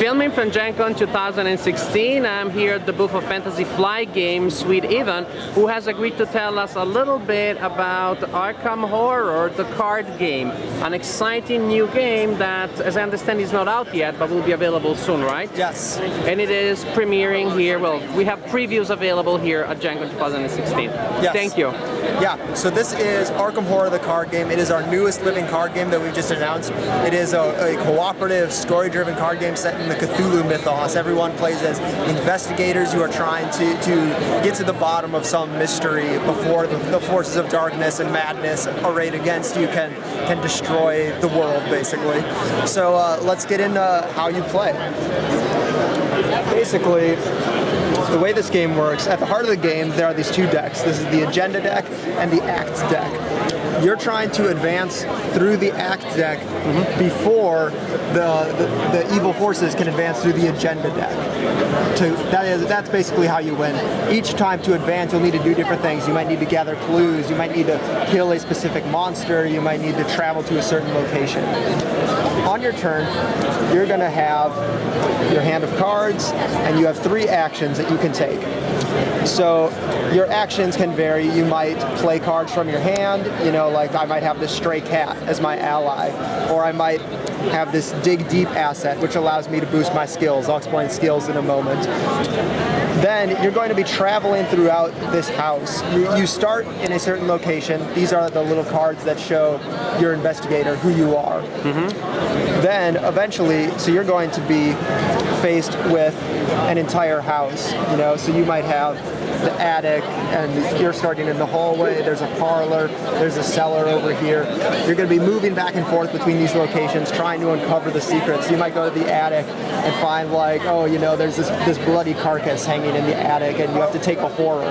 Filming from GenCon 2016, I'm here at the booth of Fantasy Flight Games with Ivan, who has agreed to tell us a little bit about Arkham Horror, the card game. An exciting new game that, as I understand, is not out yet, but will be available soon, right? Yes. And it is premiering here, well, we have previews available here at GenCon 2016. Yes. Thank you. Yeah, so this is Arkham Horror, the card game. It is our newest living card game that we've just announced. It is a cooperative, story-driven card game set in the Cthulhu mythos. Everyone plays as investigators who are trying to get to the bottom of some mystery before the forces of darkness and madness arrayed against you can destroy the world, basically. So let's get into how you play. Basically, the way this game works, at the heart of the game, there are these two decks. This is the Agenda deck and the Acts deck. You're trying to advance through the Act deck before the evil forces can advance through the Agenda deck. That's basically how you win. Each time to advance, you'll need to do different things. You might need to gather clues. You might need to kill a specific monster. You might need to travel to a certain location. On your turn, you're going to have your hand of cards, and you have 3 actions that you can take. So your actions can vary. You might play cards from your hand, like I might have this stray cat as my ally, or I might have this dig deep asset, which allows me to boost my skills. I'll explain skills in a moment. Then you're going to be traveling throughout this house. You start in a certain location. These are the little cards that show your investigator who you are. Then eventually, so you're going to be faced with an entire house, so you might have the attic, and you're starting in the hallway. There's a parlor, there's a cellar over here. You're going to be moving back and forth between these locations, trying to uncover the secrets. You might go to the attic and find there's this bloody carcass hanging in the attic, and you have to take a horror.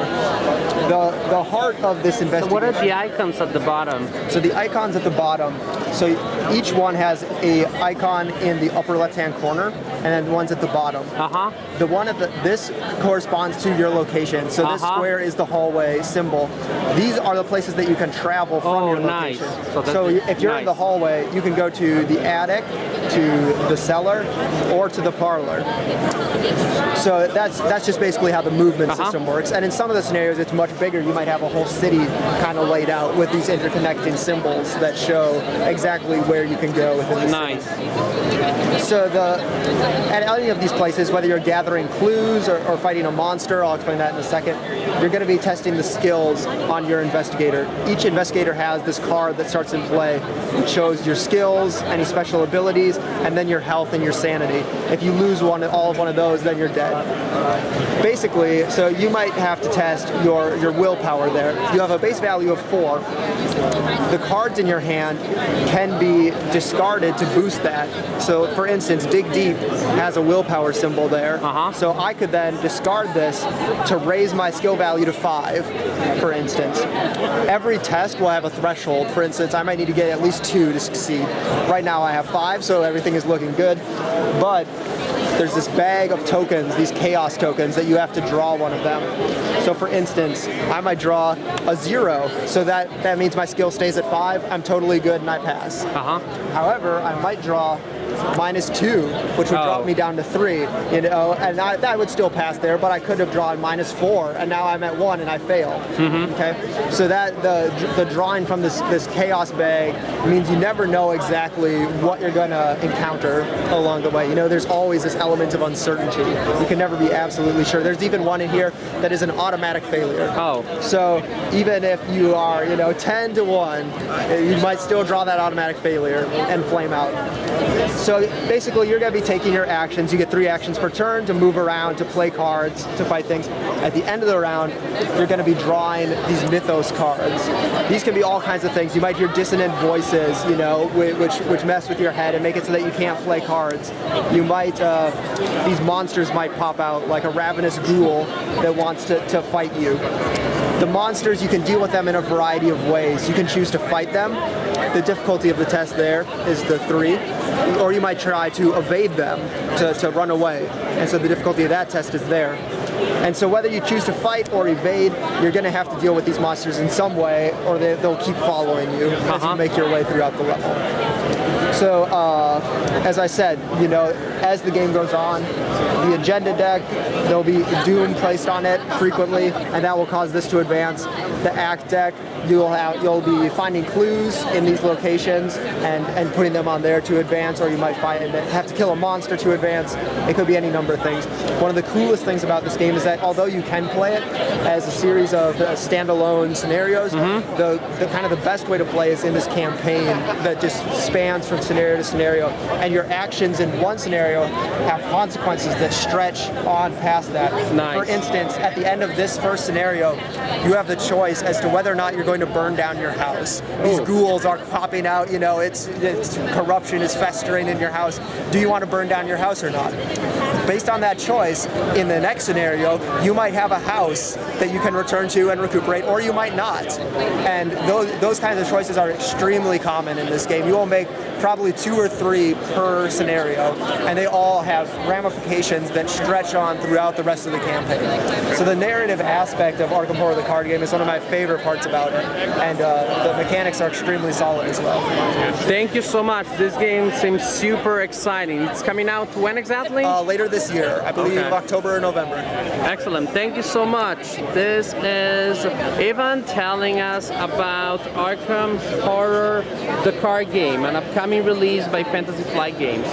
The heart of this investigation. So what are the icons at the bottom? So the icons at the bottom, so each one has a icon in the upper left-hand corner, and then one's at the bottom. The one at this corresponds to your location. So this square is the hallway symbol. These are the places that you can travel from your location. Nice. So if you're in the hallway, you can go to the attic, to the cellar, or to the parlor. So that's just basically how the movement system works. And in some of the scenarios, it's much bigger. You might have a whole city kind of laid out with these interconnecting symbols that show exactly where you can go within the city. So at any of these places, whether you're gathering clues or fighting a monster, I'll explain that in a second, you're going to be testing the skills on your investigator. Each investigator has this card that starts in play. It shows your skills, any special abilities, and then your health and your sanity. If you lose all of one of those, then you're dead. Basically, so you might have to test your willpower there. You have a base value of 4. The cards in your hand can be discarded to boost that. So for instance, Dig Deep has a willpower symbol there. So I could then discard this to raise my skill value to 5, for instance. Every test will have a threshold. For instance, I might need to get at least 2 to succeed. Right now I have 5, so everything is looking good. But there's this bag of tokens, these chaos tokens, that you have to draw one of them. So for instance, I might draw a 0, so that means my skill stays at 5, I'm totally good and I pass. However, I might draw -2, which would drop me down to 3, and that would still pass there, but I could have drawn -4, and now I'm at 1 and I fail. Okay, so that the drawing from this chaos bag means you never know exactly what you're going to encounter along the way. There's always this element of uncertainty. You can never be absolutely sure. There's even one in here that is an automatic failure. So even if you are 10 to 1, you might still draw that automatic failure and flame out. So basically, you're going to be taking your actions. You get 3 actions per turn to move around, to play cards, to fight things. At the end of the round, you're going to be drawing these mythos cards. These can be all kinds of things. You might hear dissonant voices, which mess with your head and make it so that you can't play cards. You might, these monsters might pop out, like a ravenous ghoul that wants to fight you. The monsters, you can deal with them in a variety of ways. You can choose to fight them. The difficulty of the test there is the 3. Or you might try to evade them, to run away. And so the difficulty of that test is there. And so whether you choose to fight or evade, you're going to have to deal with these monsters in some way, or they'll keep following you as you make your way throughout the level. So, as I said, you know, as the game goes on, the agenda deck, there'll be doom placed on it frequently, and that will cause this to advance. The act deck, you'll be finding clues in these locations and putting them on there to advance, or you might have to kill a monster to advance. It could be any number of things. One of the coolest things about this game is that although you can play it as a series of standalone scenarios, the kind of the best way to play is in this campaign that just spans from scenario to scenario, and your actions in one scenario have consequences that stretch on past that. Nice. For instance, at the end of this first scenario, you have the choice as to whether or not you're going to burn down your house. These ghouls are popping out, you know, it's corruption is festering in your house. Do you want to burn down your house or not? Based on that choice, in the next scenario, you might have a house that you can return to and recuperate, or you might not. And those kinds of choices are extremely common in this game. You will make probably 2 or 3 per scenario, and they all have ramifications that stretch on throughout the rest of the campaign. So the narrative aspect of Arkham Horror the card game is one of my favorite parts about it, and the mechanics are extremely solid as well. Thank you so much. This game seems super exciting. It's coming out when exactly? Later this year, I believe October or November. Excellent. Thank you so much. This is Ivan telling us about Arkham Horror the card game, an upcoming release by Fantasy Flight Games.